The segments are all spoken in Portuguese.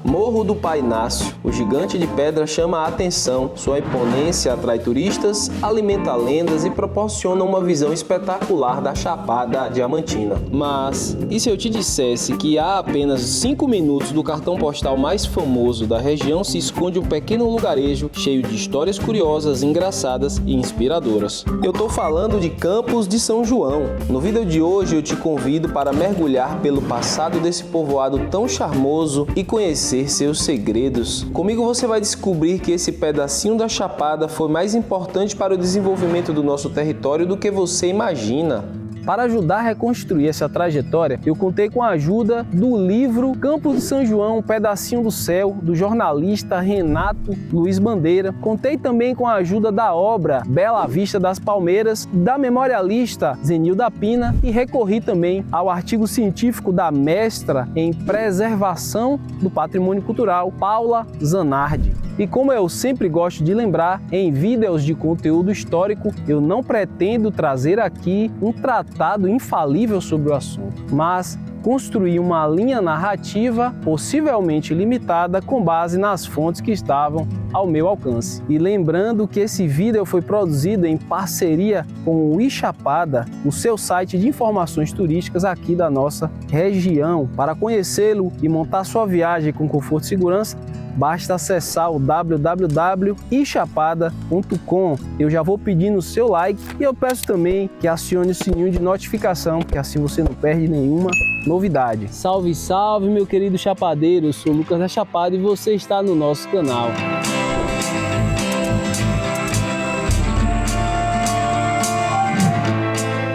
Morro do Pai Inácio. O gigante de pedra chama a atenção. Sua imponência atrai turistas, alimenta lendas e proporciona uma visão espetacular da Chapada Diamantina. Mas, e se eu te dissesse que há apenas 5 minutos do cartão postal mais famoso da região se esconde um pequeno lugarejo cheio de histórias curiosas, engraçadas e inspiradoras? Eu tô falando de Campos de São João. No vídeo de hoje eu te convido para mergulhar pelo passado desse povoado tão charmoso e conhecer seus segredos. Comigo você vai descobrir que esse pedacinho da Chapada foi mais importante para o desenvolvimento do nosso território do que você imagina. Para ajudar a reconstruir essa trajetória, eu contei com a ajuda do livro Campos de São João, um pedacinho do céu, do jornalista Renato Luiz Bandeira. Contei também com a ajuda da obra Bela Vista das Palmeiras, da memorialista Zenilda Pina, e recorri também ao artigo científico da mestra em preservação do patrimônio cultural, Paula Zanardi. E como eu sempre gosto de lembrar, em vídeos de conteúdo histórico, eu não pretendo trazer aqui um tratado infalível sobre o assunto, mas construir uma linha narrativa possivelmente limitada com base nas fontes que estavam ao meu alcance. E lembrando que esse vídeo foi produzido em parceria com o iChapada, o seu site de informações turísticas aqui da nossa região. Para conhecê-lo e montar sua viagem com conforto e segurança, basta acessar o www.ichapada.com. Eu já vou pedindo o seu like e eu peço também que acione o sininho de notificação, que assim você não perde nenhuma novidade. Salve, salve, meu querido chapadeiro! Eu sou o Lucas da Chapada e você está no nosso canal.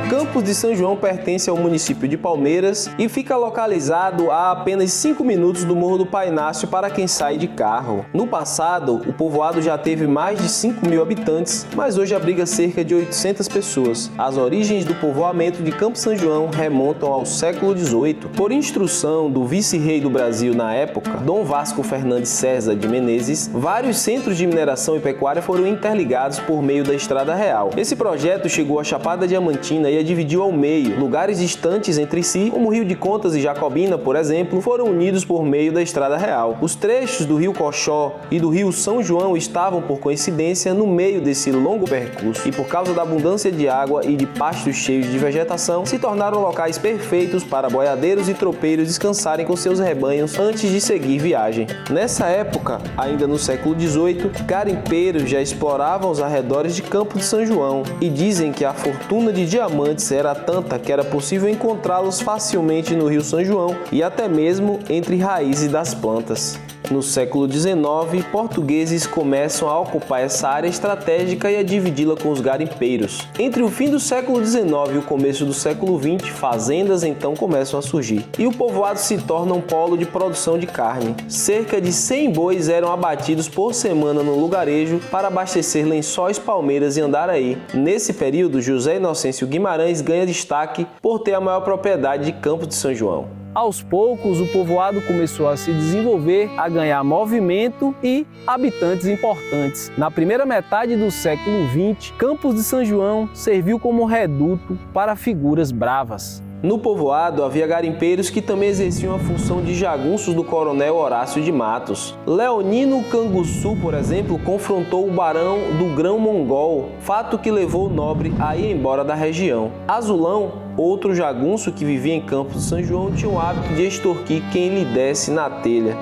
Campos de São João pertence ao município de Palmeiras e fica localizado a apenas 5 minutos do Morro do Pai Inácio para quem sai de carro. No passado, o povoado já teve mais de 5.000 habitantes, mas hoje abriga cerca de 800 pessoas. As origens do povoamento de Campos de São João remontam ao século XVIII. Por instrução do vice-rei do Brasil na época, Dom Vasco Fernandes César de Menezes, vários centros de mineração e pecuária foram interligados por meio da Estrada Real. Esse projeto chegou à Chapada Diamantina e dividiu ao meio. Lugares distantes entre si, como Rio de Contas e Jacobina, por exemplo, foram unidos por meio da Estrada Real. Os trechos do Rio Coxó e do Rio São João estavam, por coincidência, no meio desse longo percurso e, por causa da abundância de água e de pastos cheios de vegetação, se tornaram locais perfeitos para boiadeiros e tropeiros descansarem com seus rebanhos antes de seguir viagem. Nessa época, ainda no século XVIII, garimpeiros já exploravam os arredores de Campos de São João e dizem que a fortuna de diamantes era tanta que era possível encontrá-los facilmente no Rio São João e até mesmo entre raízes das plantas. No século XIX, portugueses começam a ocupar essa área estratégica e a dividi-la com os garimpeiros. Entre o fim do século XIX e o começo do século XX, fazendas então começam a surgir. E o povoado se torna um polo de produção de carne. Cerca de 100 bois eram abatidos por semana no lugarejo para abastecer Lençóis, Palmeiras e Andaraí. Nesse período, José Inocêncio Guimarães ganha destaque por ter a maior propriedade de Campos de São João. Aos poucos, o povoado começou a se desenvolver, a ganhar movimento e habitantes importantes. Na primeira metade do século XX, Campos de São João serviu como reduto para figuras bravas. No povoado havia garimpeiros que também exerciam a função de jagunços do coronel Horácio de Matos. Leonino Canguçu, por exemplo, confrontou o barão do Grão-Mongol, fato que levou o nobre a ir embora da região. Azulão, outro jagunço que vivia em Campos de São João, tinha o hábito de extorquir quem lhe desse na telha.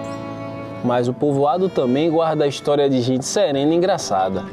Mas o povoado também guarda a história de gente serena e engraçada.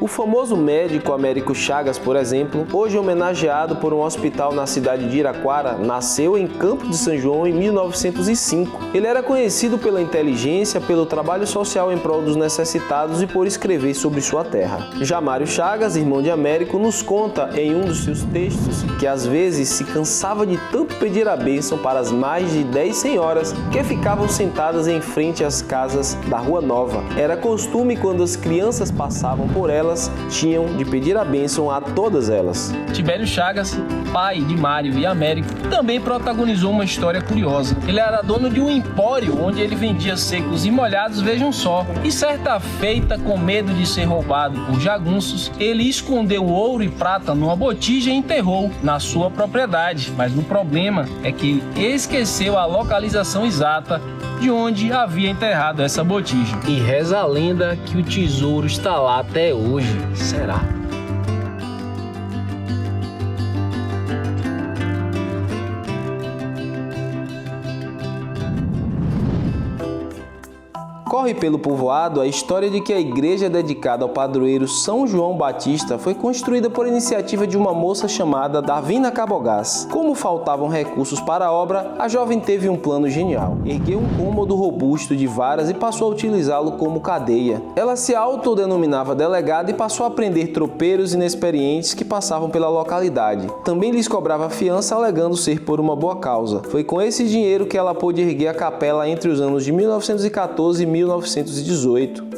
O famoso médico Américo Chagas, por exemplo, hoje homenageado por um hospital na cidade de Iraquara, nasceu em Campos de São João em 1905. Ele era conhecido pela inteligência, pelo trabalho social em prol dos necessitados e por escrever sobre sua terra. Já Mário Chagas, irmão de Américo, nos conta em um dos seus textos que às vezes se cansava de tanto pedir a bênção para as mais de 10 senhoras que ficavam sentadas em frente às casas da Rua Nova. Era costume, quando as crianças passavam por elas, tinham de pedir a bênção a todas elas. Tibério Chagas, pai de Mário e Américo, também protagonizou uma história curiosa. Ele era dono de um empório onde ele vendia secos e molhados, vejam só. E certa feita, com medo de ser roubado por jagunços, ele escondeu ouro e prata numa botija e enterrou na sua propriedade. Mas o problema é que ele esqueceu a localização exata de onde havia enterrado essa botija. E reza a lenda que o tesouro está lá até hoje. Será? Corre pelo povoado a história de que a igreja dedicada ao padroeiro São João Batista foi construída por iniciativa de uma moça chamada Davina Cabogás. Como faltavam recursos para a obra, a jovem teve um plano genial. Ergueu um cômodo robusto de varas e passou a utilizá-lo como cadeia. Ela se autodenominava delegada e passou a prender tropeiros inexperientes que passavam pela localidade. Também lhes cobrava fiança alegando ser por uma boa causa. Foi com esse dinheiro que ela pôde erguer a capela entre os anos de 1914 e 1918.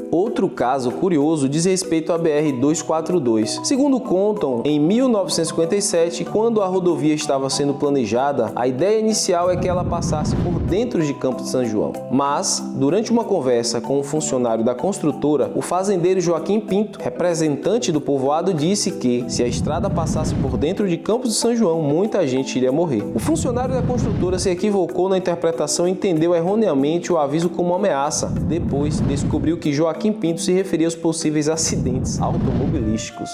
Outro caso curioso diz respeito à BR-242. Segundo contam, em 1957, quando a rodovia estava sendo planejada, a ideia inicial é que ela passasse por dentro de Campos de São João. Mas, durante uma conversa com um funcionário da construtora, o fazendeiro Joaquim Pinto, representante do povoado, disse que, se a estrada passasse por dentro de Campos de São João, muita gente iria morrer. O funcionário da construtora se equivocou na interpretação e entendeu erroneamente o aviso como uma ameaça. Depois, descobriu que Joaquim Pinto se referia aos possíveis acidentes automobilísticos.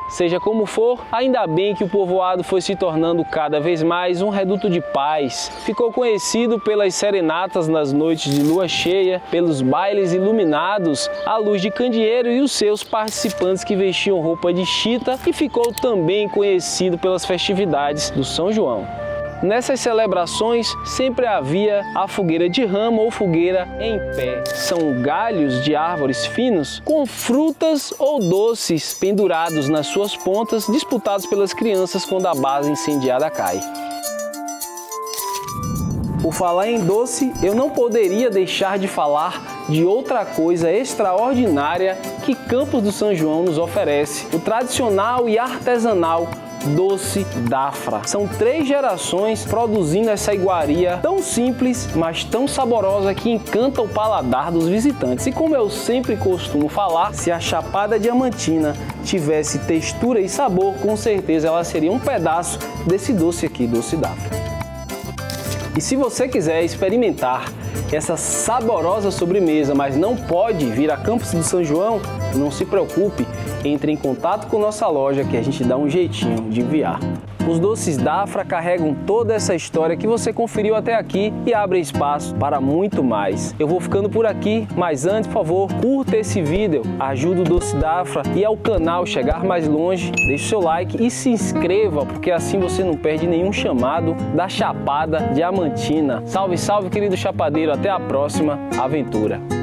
Seja como for, ainda bem que o povoado foi se tornando cada vez mais um reduto de paz. Ficou conhecido pelas serenatas nas noites de lua cheia, pelos bailes iluminados à luz de candeeiro e os seus participantes que vestiam roupa de chita, e ficou também conhecido pelas festividades do São João. Nessas celebrações sempre havia a fogueira de ramo ou fogueira em pé. São galhos de árvores finos com frutas ou doces pendurados nas suas pontas, disputados pelas crianças quando a base incendiada cai. Por falar em doce, eu não poderia deixar de falar de outra coisa extraordinária que Campos do São João nos oferece: o tradicional e artesanal doce Dafra. São 3 gerações produzindo essa iguaria tão simples, mas tão saborosa que encanta o paladar dos visitantes. E como eu sempre costumo falar, se a Chapada Diamantina tivesse textura e sabor, com certeza ela seria um pedaço desse doce aqui, doce Dafra. E se você quiser experimentar essa saborosa sobremesa, mas não pode vir a Campos do São João, não se preocupe, entre em contato com nossa loja que a gente dá um jeitinho de enviar. Os doces Dafra carregam toda essa história que você conferiu até aqui e abrem espaço para muito mais. Eu vou ficando por aqui, mas antes, por favor, curta esse vídeo, ajude o Doce Dafra e ao canal chegar mais longe, deixe o seu like e se inscreva, porque assim você não perde nenhum chamado da Chapada Diamantina. Salve, salve, querido chapadeiro, até a próxima aventura!